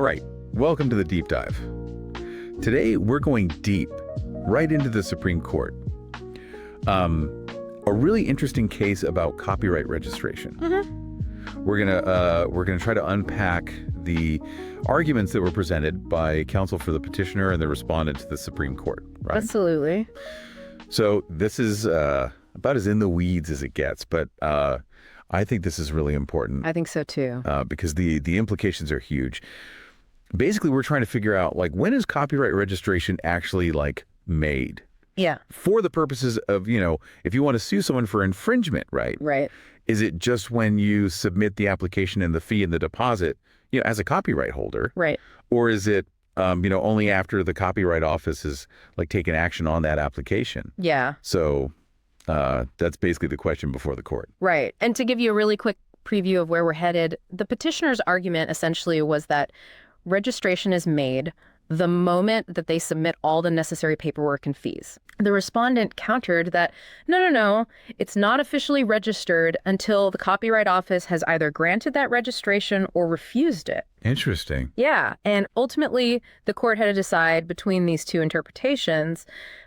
All right, welcome to the deep dive. Today, we're going deep, right into the Supreme Court. A really interesting case about copyright registration. We're gonna try to unpack the arguments that were presented by counsel for the petitioner and the respondent to the Supreme Court, right? Absolutely. So this is about as in the weeds as it gets, but I think this is really important. I think so too. Because the implications are huge. Basically, we're trying to figure out, like, when is copyright registration actually, like, made? Yeah. For the purposes of, if you want to sue someone for infringement, right? Right. Is it just when you submit the application and the fee and the deposit, as a copyright holder? Right. Or is it, only after the Copyright Office has, like, taken action on that application? Yeah. So that's basically the question before the court. Right. And to give you a really quick preview of where we're headed, the petitioner's argument essentially was that registration is made the moment that they submit all the necessary paperwork and fees. The respondent countered that, no, it's not officially registered until the Copyright Office has either granted that registration or refused it. Interesting. Yeah. And ultimately, the court had to decide between these two interpretations.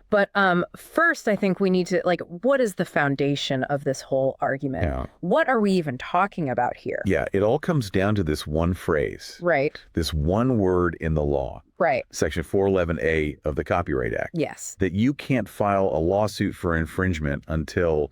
But first, I think we need to, what is the foundation of this whole argument? Yeah. What are we even talking about here? Yeah, it all comes down to this one phrase. Right. This one word in the law. Right. Section 411A of the Copyright Act. Yes. That you can't file a lawsuit for infringement until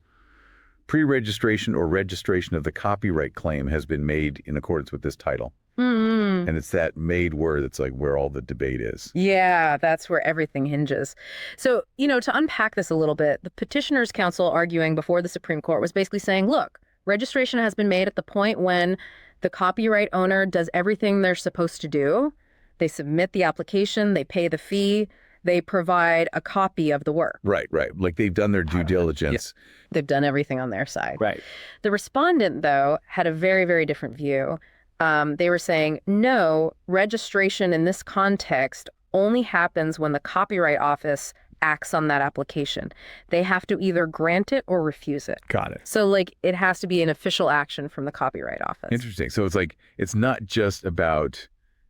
pre-registration or registration of the copyright claim has been made in accordance with this title. Mm-hmm. And it's that made word that's like where all the debate is. Yeah, that's where everything hinges. So, to unpack this a little bit, the petitioner's counsel arguing before the Supreme Court was basically saying, look, registration has been made at the point when the copyright owner does everything they're supposed to do. They submit the application, they pay the fee, they provide a copy of the work. Right. Like they've done their due diligence. Yeah. They've done everything on their side. Right. The respondent, though, had a very, very different view. They were saying, no, registration in this context only happens when the Copyright Office acts on that application. They have to either grant it or refuse it. Got it. So, it has to be an official action from the Copyright Office. Interesting. So it's not just about,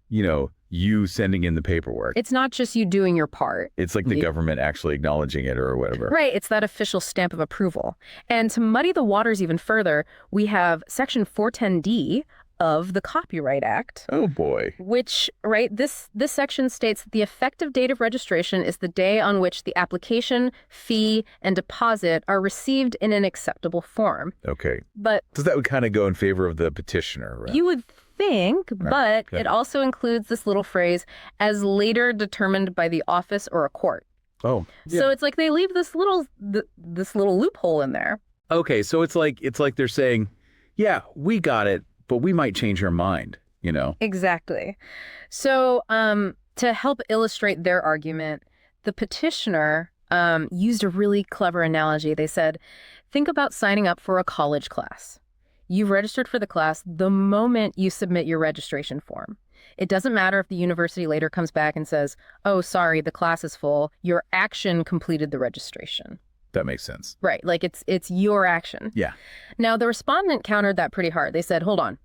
you sending in the paperwork. It's not just you doing your part. It's like the government actually acknowledging it or whatever. Right. It's that official stamp of approval. And to muddy the waters even further, we have Section 410D of the Copyright Act. Oh, boy. Which, this section states that the effective date of registration is the day on which the application, fee, and deposit are received in an acceptable form. Okay. But so that would kind of go in favor of the petitioner, right? You would think, but Okay. It also includes this little phrase, as later determined by the office or a court. Oh. Yeah. So it's like they leave this little loophole in there. Okay, so it's like they're saying, yeah, we got it, but we might change our mind, Exactly. So to help illustrate their argument, the petitioner used a really clever analogy. They said, think about signing up for a college class. You've registered for the class the moment you submit your registration form. It doesn't matter if the university later comes back and says, oh, sorry, the class is full. Your action completed the registration. That makes sense. Right. It's your action. Yeah. Now, the respondent countered that pretty hard. They said, hold on.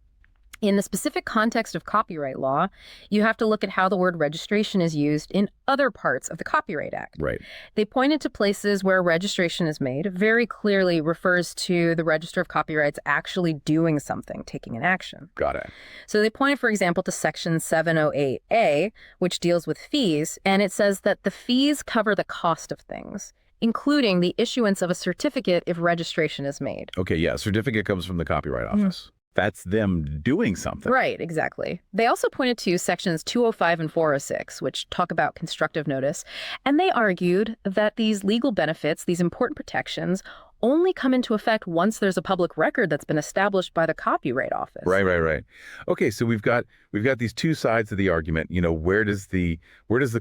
In the specific context of copyright law, you have to look at how the word registration is used in other parts of the Copyright Act. Right. They pointed to places where registration is made, very clearly refers to the Register of Copyrights actually doing something, taking an action. Got it. So they pointed, for example, to Section 708A, which deals with fees, and it says that the fees cover the cost of things, including the issuance of a certificate if registration is made. Okay, yeah, certificate comes from the Copyright Office. That's them doing something. Right, exactly. They also pointed to Sections 205 and 406, which talk about constructive notice, and they argued that these legal benefits, these important protections, only come into effect once there's a public record that's been established by the Copyright Office. Right. Okay, so we've got these two sides of the argument. Where does the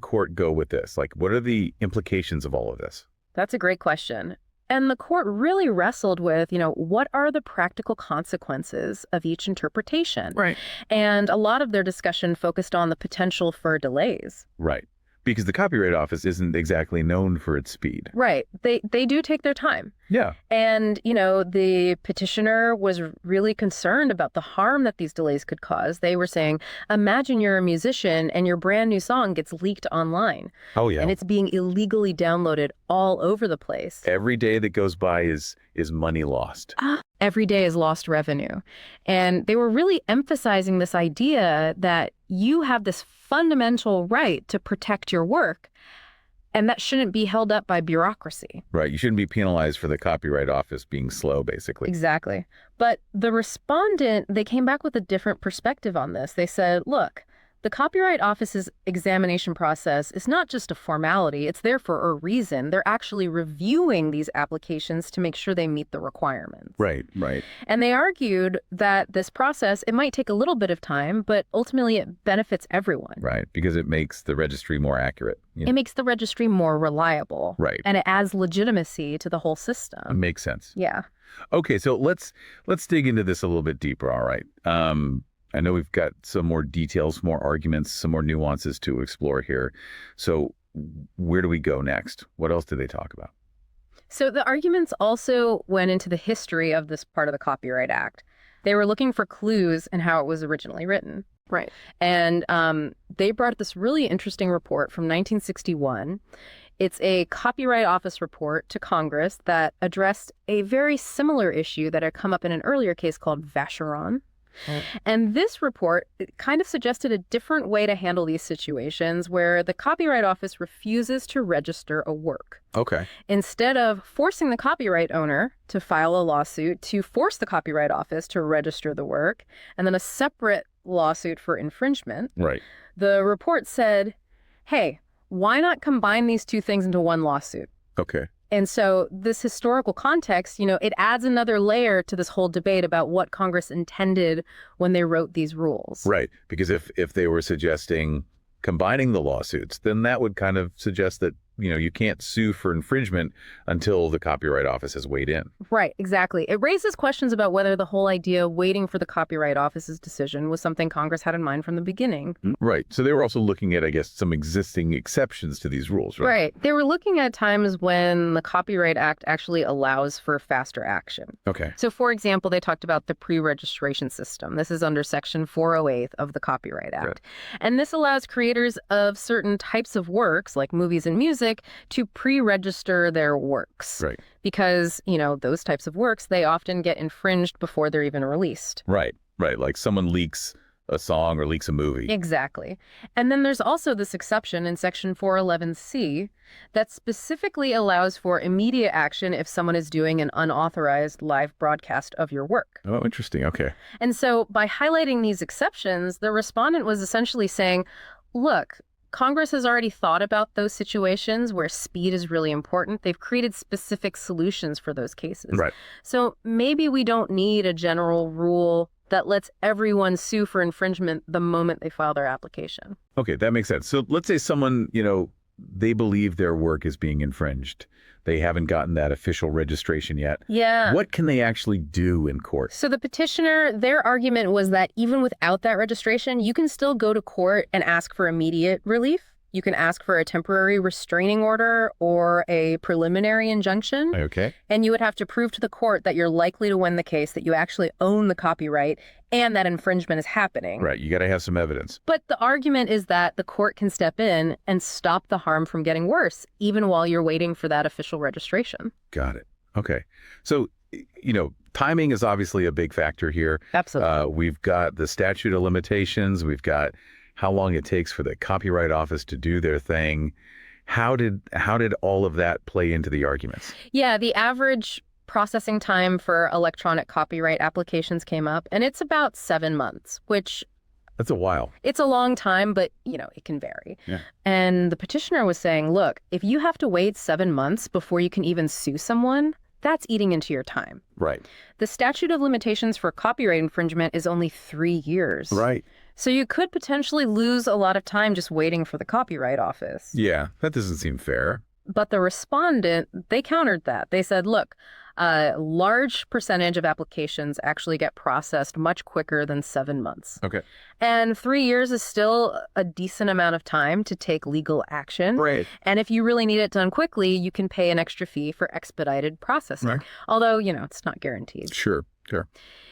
court go with this? What are the implications of all of this? That's a great question. And the court really wrestled with, what are the practical consequences of each interpretation? Right. And a lot of their discussion focused on the potential for delays. Right. Because the Copyright Office isn't exactly known for its speed. Right. They do take their time. Yeah. And, the petitioner was really concerned about the harm that these delays could cause. They were saying, imagine you're a musician and your brand new song gets leaked online. Oh, yeah. And it's being illegally downloaded all over the place. Every day that goes by is money lost. Every day is lost revenue. And they were really emphasizing this idea that you have this fundamental right to protect your work, and that shouldn't be held up by bureaucracy. Right. You shouldn't be penalized for the Copyright Office being slow, basically. Exactly. But the respondent, they came back with a different perspective on this. They said, look, the Copyright Office's examination process is not just a formality. It's there for a reason. They're actually reviewing these applications to make sure they meet the requirements. Right, right. And they argued that this process, it might take a little bit of time, but ultimately it benefits everyone. Right, because it makes the registry more accurate. It makes the registry more reliable. Right. And it adds legitimacy to the whole system. Makes sense. Yeah. Okay, so let's dig into this a little bit deeper, all right? I know we've got some more details, more arguments, some more nuances to explore here. So where do we go next? What else do they talk about? So the arguments also went into the history of this part of the Copyright Act. They were looking for clues in how it was originally written. Right. And they brought this really interesting report from 1961. It's a Copyright Office report to Congress that addressed a very similar issue that had come up in an earlier case called Vacheron. Oh. And this report kind of suggested a different way to handle these situations where the Copyright Office refuses to register a work. Okay. Instead of forcing the copyright owner to file a lawsuit to force the Copyright Office to register the work, and then a separate lawsuit for infringement, Right. the report said, hey, why not combine these two things into one lawsuit? Okay. And so this historical context, it adds another layer to this whole debate about what Congress intended when they wrote these rules. Right. Because if they were suggesting combining the lawsuits, then that would kind of suggest that, you can't sue for infringement until the Copyright Office has weighed in. Right, exactly. It raises questions about whether the whole idea of waiting for the Copyright Office's decision was something Congress had in mind from the beginning. Right. So they were also looking at, I guess, some existing exceptions to these rules, right? Right. They were looking at times when the Copyright Act actually allows for faster action. Okay. So, for example, they talked about the pre-registration system. This is under Section 408 of the Copyright Act. Right. And this allows creators of certain types of works, like movies and music, to pre-register their works. Right. Because, those types of works, they often get infringed before they're even released. Right. Right. Like someone leaks a song or leaks a movie. Exactly. And then there's also this exception in Section 411C that specifically allows for immediate action if someone is doing an unauthorized live broadcast of your work. Oh, interesting. Okay. And so by highlighting these exceptions, the respondent was essentially saying, look, Congress has already thought about those situations where speed is really important. They've created specific solutions for those cases. Right. So maybe we don't need a general rule that lets everyone sue for infringement the moment they file their application. Okay, that makes sense. So let's say someone, they believe their work is being infringed. They haven't gotten that official registration yet. Yeah. What can they actually do in court? So the petitioner, their argument was that even without that registration, you can still go to court and ask for immediate relief. You can ask for a temporary restraining order or a preliminary injunction. Okay. And you would have to prove to the court that you're likely to win the case, that you actually own the copyright, and that infringement is happening. Right. You got to have some evidence. But the argument is that the court can step in and stop the harm from getting worse, even while you're waiting for that official registration. Got it. Okay. So, timing is obviously a big factor here. Absolutely. We've got the statute of limitations. We've got how long it takes for the Copyright Office to do their thing. How did all of that play into the arguments? Yeah, the average processing time for electronic copyright applications came up, and it's about 7 months, which That's a while. it's a long time, but, it can vary. Yeah. And the petitioner was saying, look, if you have to wait 7 months before you can even sue someone, that's eating into your time. Right. The statute of limitations for copyright infringement is only 3 years. Right. So you could potentially lose a lot of time just waiting for the Copyright Office. Yeah, that doesn't seem fair. But the respondent, they countered that. They said, look, a large percentage of applications actually get processed much quicker than 7 months. Okay. And 3 years is still a decent amount of time to take legal action. Right. And if you really need it done quickly, you can pay an extra fee for expedited processing. Right. Although, it's not guaranteed. Sure.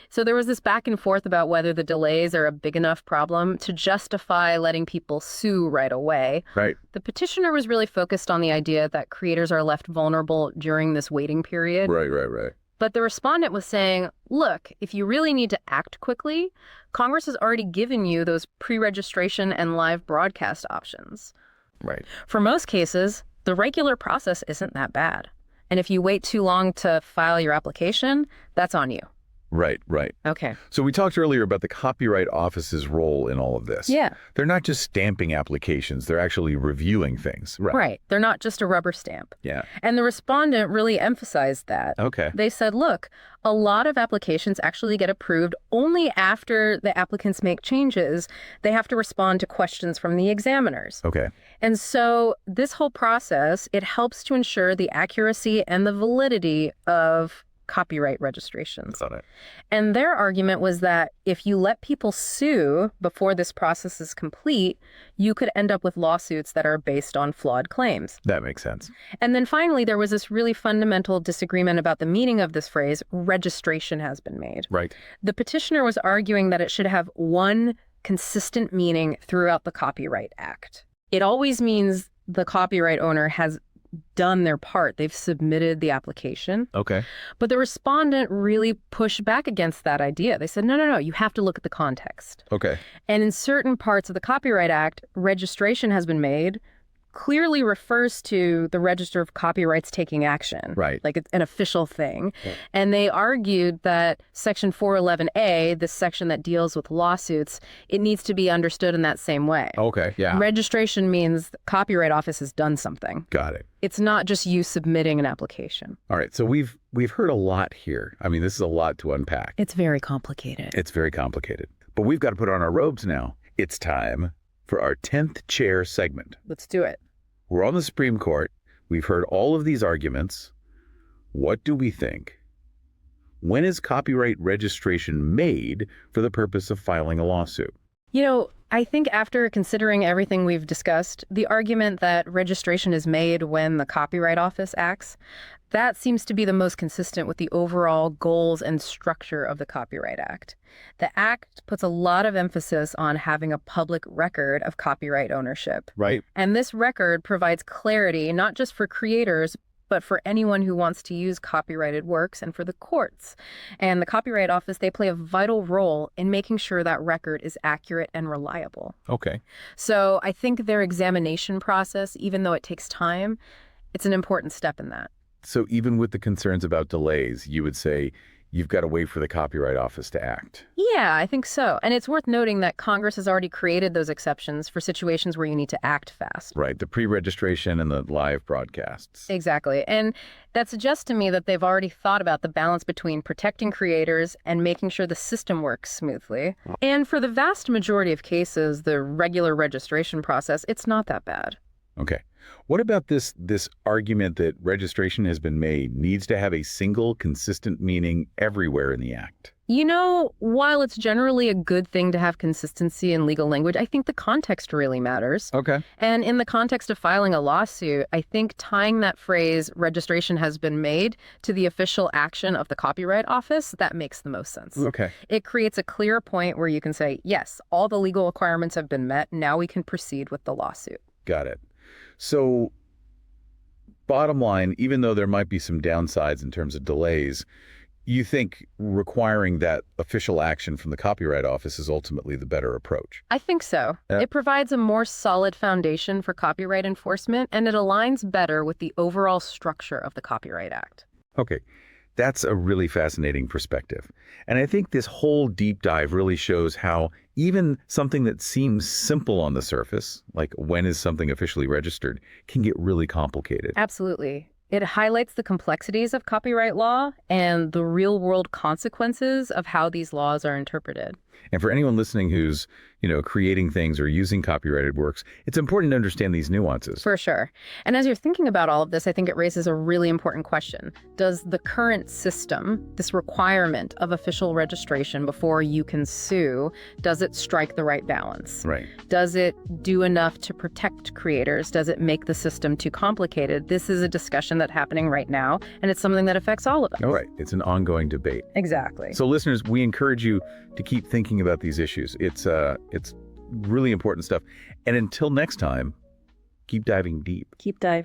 So there was this back and forth about whether the delays are a big enough problem to justify letting people sue right away. Right. The petitioner was really focused on the idea that creators are left vulnerable during this waiting period. Right. But the respondent was saying, look, if you really need to act quickly, Congress has already given you those pre-registration and live broadcast options. Right. For most cases, the regular process isn't that bad. And if you wait too long to file your application, that's on you. Right. Okay. So we talked earlier about the Copyright Office's role in all of this. Yeah. They're not just stamping applications, they're actually reviewing things. Right. They're not just a rubber stamp. Yeah. And the respondent really emphasized that. Okay. They said, look, a lot of applications actually get approved only after the applicants make changes. They have to respond to questions from the examiners. Okay. And so this whole process, it helps to ensure the accuracy and the validity of copyright registrations. Got it. And their argument was that if you let people sue before this process is complete, you could end up with lawsuits that are based on flawed claims. That makes sense. And then finally, there was this really fundamental disagreement about the meaning of this phrase, registration has been made. Right. The petitioner was arguing that it should have one consistent meaning throughout the Copyright Act. It always means the copyright owner has done their part. They've submitted the application. Okay. But the respondent really pushed back against that idea. They said, no, you have to look at the context. Okay. And in certain parts of the Copyright Act, registration has been made clearly refers to the Register of Copyrights taking action. Right. Like it's an official thing. Yeah. And they argued that Section 411A, this section that deals with lawsuits, it needs to be understood in that same way. Okay. Yeah. Registration means the Copyright Office has done something. Got it. It's not just you submitting an application. All right. So we've heard a lot here. I mean, this is a lot to unpack. It's very complicated. It's very complicated. But we've got to put on our robes now. It's time for our 10th chair segment. Let's do it. We're on the Supreme Court. We've heard all of these arguments. What do we think? When is copyright registration made for the purpose of filing a lawsuit? I think after considering everything we've discussed, the argument that registration is made when the Copyright Office acts, that seems to be the most consistent with the overall goals and structure of the Copyright Act. The Act puts a lot of emphasis on having a public record of copyright ownership. Right. And this record provides clarity not just for creators, but for anyone who wants to use copyrighted works and for the courts. And the Copyright Office, they play a vital role in making sure that record is accurate and reliable. Okay. So I think their examination process, even though it takes time, it's an important step in that. So even with the concerns about delays, you would say you've got to wait for the Copyright Office to act. Yeah, I think so. And it's worth noting that Congress has already created those exceptions for situations where you need to act fast. Right. The pre-registration and the live broadcasts. Exactly. And that suggests to me that they've already thought about the balance between protecting creators and making sure the system works smoothly. And for the vast majority of cases, the regular registration process, it's not that bad. Okay. What about this argument that registration has been made needs to have a single consistent meaning everywhere in the Act? While it's generally a good thing to have consistency in legal language, I think the context really matters. Okay. And in the context of filing a lawsuit, I think tying that phrase, registration has been made, to the official action of the Copyright Office, that makes the most sense. Okay. It creates a clear point where you can say, yes, all the legal requirements have been met. Now we can proceed with the lawsuit. Got it. So, bottom line, even though there might be some downsides in terms of delays, you think requiring that official action from the Copyright Office is ultimately the better approach? I think so. Yeah. It provides a more solid foundation for copyright enforcement, and it aligns better with the overall structure of the Copyright Act. Okay. That's a really fascinating perspective. And I think this whole deep dive really shows how even something that seems simple on the surface, like when is something officially registered, can get really complicated. Absolutely. It highlights the complexities of copyright law and the real-world consequences of how these laws are interpreted. And for anyone listening who's, creating things or using copyrighted works, it's important to understand these nuances. For sure. And as you're thinking about all of this, I think it raises a really important question. Does the current system, this requirement of official registration before you can sue, does it strike the right balance? Right. Does it do enough to protect creators? Does it make the system too complicated? This is a discussion that's happening right now, and it's something that affects all of us. All right. It's an ongoing debate. Exactly. So listeners, we encourage you to keep thinking about these issues. It's really important stuff. And until next time, keep diving deep. Keep diving.